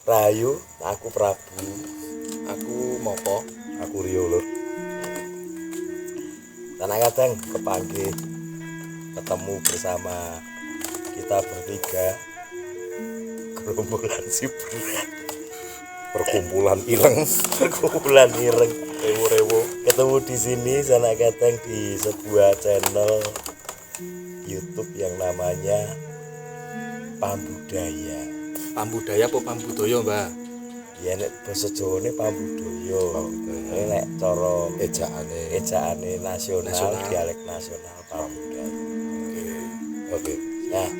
Rahayu, aku Prabu. Aku Mopo. Aku Rio lur. Tanah Kadang kepanggih ketemu bersama kita bertiga gerombolan si berat, Perkumpulan ireng. perkumpulan ireng Rewo-rewo. ketemu di sini Tanah Kadang di sebuah channel YouTube yang namanya Pambudaya. Pambudaya apa Pambudoyo, Mbak? Ya nek basa Jawane Pambudaya. Ini nek cara ejaane nasional, dialek nasional Pambudaya. Oke. Nah,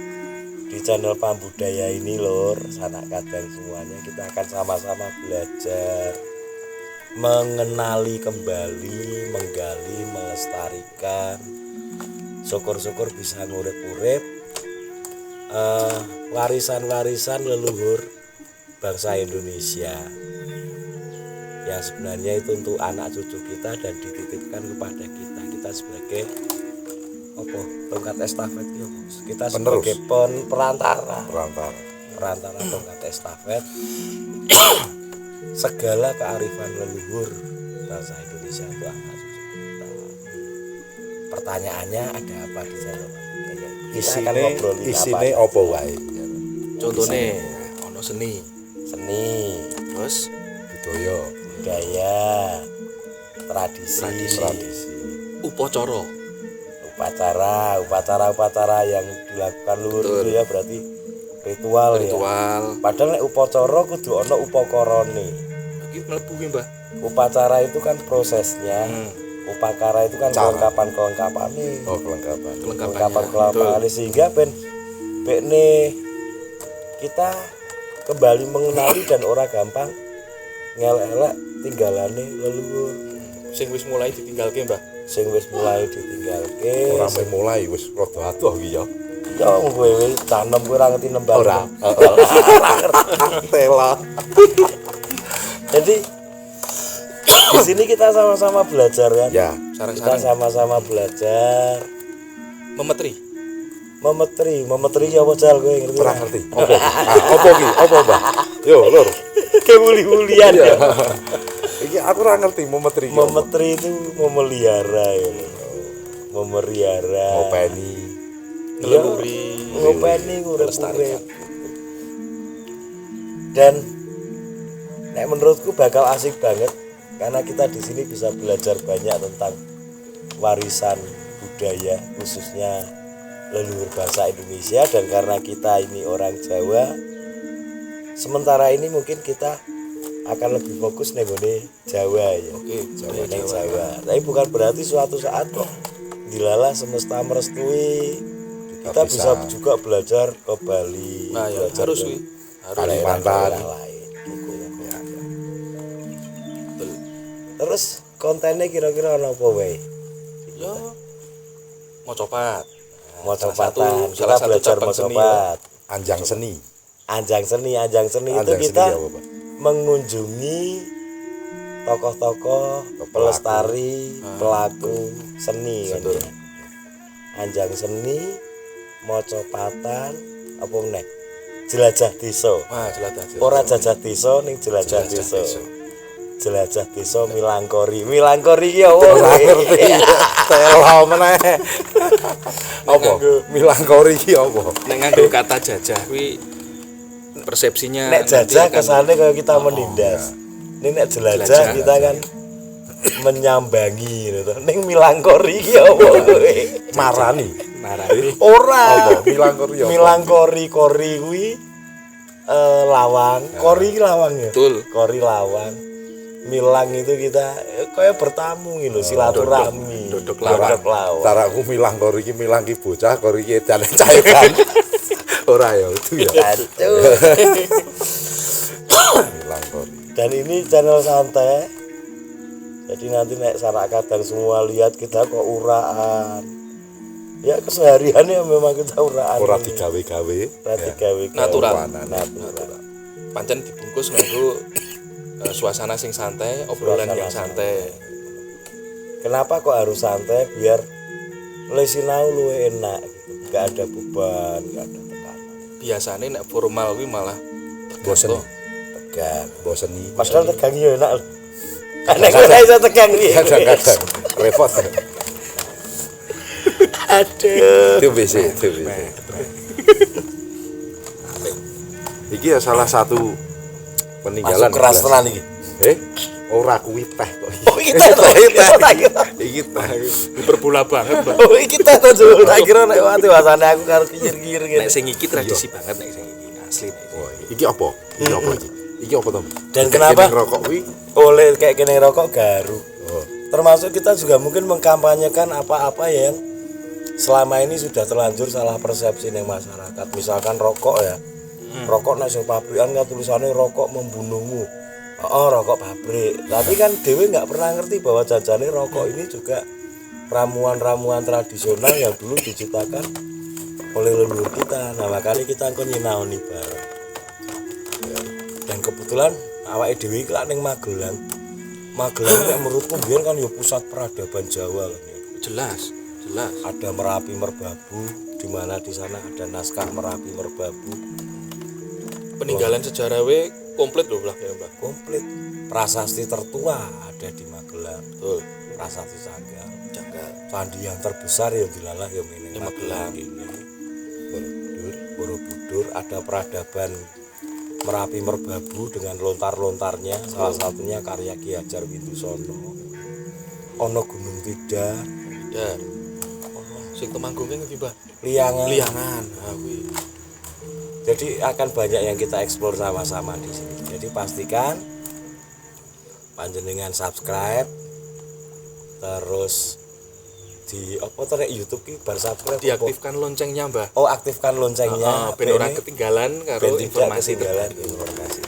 di channel Pambudaya ini lur, Sanak Kadang semuanya kita akan sama-sama belajar mengenali kembali, menggali, melestarikan, syukur-syukur bisa ngurip-urip warisan-warisan leluhur bangsa Indonesia yang sebenarnya itu untuk anak cucu kita dan dititipkan kepada kita sebagai apa tongkat estafet ya, kita sebagai perantara tongkat estafet segala kearifan leluhur bangsa Indonesia itu anak cucu kita. Pertanyaannya ada apa di sana? Isine apa wae? Contohnya ono seni, terus Budaya, tradisi, upacara yang dilakukan luhur itu ya berarti ritual. Ya. Padahal nek upacara kudu ana upakarane. Iki mlebu ki, Mbah. Upacara itu kan prosesnya. Upacara itu kan kelengkapan-kelengkapane. Kelengkapan sehingga bekne kita kembali mengenali dan ora gampang ngelek-elek tinggalane leluhur. Sing wis mulai ditinggalke, Mbah. ora mulai wis rada adoh iki ya. Ya kowe wis tanem kowe ora ngerti nembang. Ora. Tela. Jadi di sini kita sama-sama belajar kan? Ya, Kita sama-sama belajar memetri apa jal kowe ngerti? ora ngerti. Apa, Mbak? Yo, Lur. Kebuli-bulian ya. Iki aku ora ngerti memetri. Memetri itu memelihara ya. Memelihara. Ngopeni. Ngopeni urip-urip. Dan nek menurutku bakal asik banget karena kita di sini bisa belajar banyak tentang warisan budaya khususnya leluhur bangsa Indonesia, dan karena kita ini orang Jawa sementara ini mungkin kita akan lebih fokus nenggone Jawa ya. Jawa. Tapi bukan berarti suatu saat kok dilala semesta merestui kita bisa juga belajar ke Bali, belajar harus ke Kalimantan lain gitu ya. Terus kontennya kira-kira ana apa wae? Ya mocopat. Mocopatan. Kita salah satu belajar cabang seni, mocopat. Anjang seni Itu kita mengunjungi tokoh-tokoh pelestari, pelaku seni kan ya. Anjang seni, mocopatan, apa meneh? Jelajah desa. Ora jajah desa ning jelajah desa. Jelajah desa Milangkori ki apa? ora ngerti. Tela meneh. Apa? Milangkori ki apa? Nek nganggo kata jajah kuwi persepsinya Nek jajah kesane kaya kita menindas. Ini nek jelajah kita kan menyambangi gitu. Ning Milangkori ki apa kowe? Marani. Ora. Apa? Milangkori apa? Milangkori kuwi lawang. Kori lawang ya. Betul. Kori lawang. Milang itu kita kayak bertamu gitu, silaturahmi. Dodok lawang. Taraku Milangkori ki milang ki bocah, kori ki edan cairan. Ora ya itu ya. Milangkori. Dan ini channel santai. Jadi nanti nek Sanak Kadang semua lihat kita kok uraan. Ya kesehariannya memang kita uraan. Ora digawe-gawe. Natural. Natural. Pancen dibungkus nganggo suasana sing santai, obrolan yang santai. Kenapa kok harus santai? Biar lesinau luwe enak gitu. Enggak ada beban, enggak ada tekanan. Biasane nek formal kuwi malah Bosen. tegang boseni Padahal tegang yo enak lho. Nek ora iso tegang piye? kadang-kadang repot Aduh. itu bisa iki ya salah satu peninggalan Masuk keras tenan iki. ora kuwi teh kok Oh iki teh to. iki teh Hiperbola banget, Mbak. Oh iki teh to Jul. Tak kira nek wasane aku karo kiyir-kiyir Nek ngene. sing iki tradisi banget nek sing iki asli nek. oh, iki apa iki apa to Dan kenapa? rokok kuwi Oleh kayak kene rokok garu. oh Termasuk kita juga mungkin mengkampanyekan apa-apa yang selama ini sudah terlanjur salah persepsi ning masyarakat. Misalkan rokok ya. Rokok nek sing pabrikan kan tulisannya rokok membunuhmu. Oh, rokok pabrik. Tapi kan dhewe nggak pernah ngerti bahwa jajane rokok ini juga ramuan-ramuan tradisional yang dulu diciptakan oleh leluhur kita. Nah, makanya kita engko nyinaoni bareng. Dan kebetulan awake dhewe iki lak ning Magelang. Magelang nek menurutku biyen kan ya pusat peradaban Jawa kan ya. Jelas. Ada Merapi Merbabu, di mana di sana ada naskah Merapi Merbabu. Peninggalan sejarah we komplit lho lah ya, Mbak. Komplit. Prasasti tertua ada di Magelang. Betul. Prasasti Canggal. Jagal. Candi yang terbesar yang dilalah yang ini Di Magelang. ini. Borobudur ada peradaban Merapi Merbabu dengan lontar-lontarnya, salah satunya karya Ki Hajar Windusono. Ono Gunung Tidar, Dan sing Temanggunge ngendi, Mbak? Liangan. Liangan. Ah kuwi. Jadi akan banyak yang kita eksplor sama-sama di sini. Jadi pastikan panjenengan subscribe, terus di apa tuh YouTube ki bar subscribe Diaktifkan loncengnya, Mbak. oh aktifkan loncengnya Ben ora ketinggalan karo informasi ketinggalan terbaru. informasi.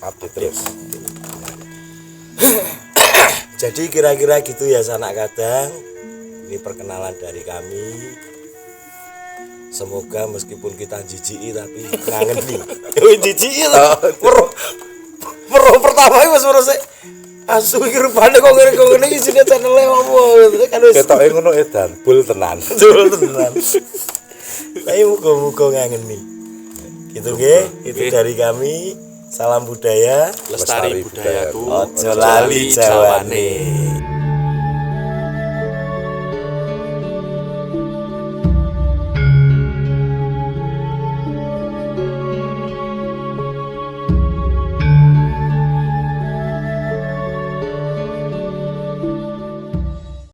update terus Jadi kira-kira gitu ya sanak kadang. Ini perkenalan dari kami. Semoga meskipun kita jijiki tapi ngangeni. Yo jijiki lah. Pro pertama wis merasa asu iki rupane kok ngene isine channel opo kan wis ketoke ngono edan bul tenan betul tenan. Tapi muga-muga ngangeni. Gitu nggih, itu dari kami. Salam budaya. Lestari budayaku. Ojo lali jawane.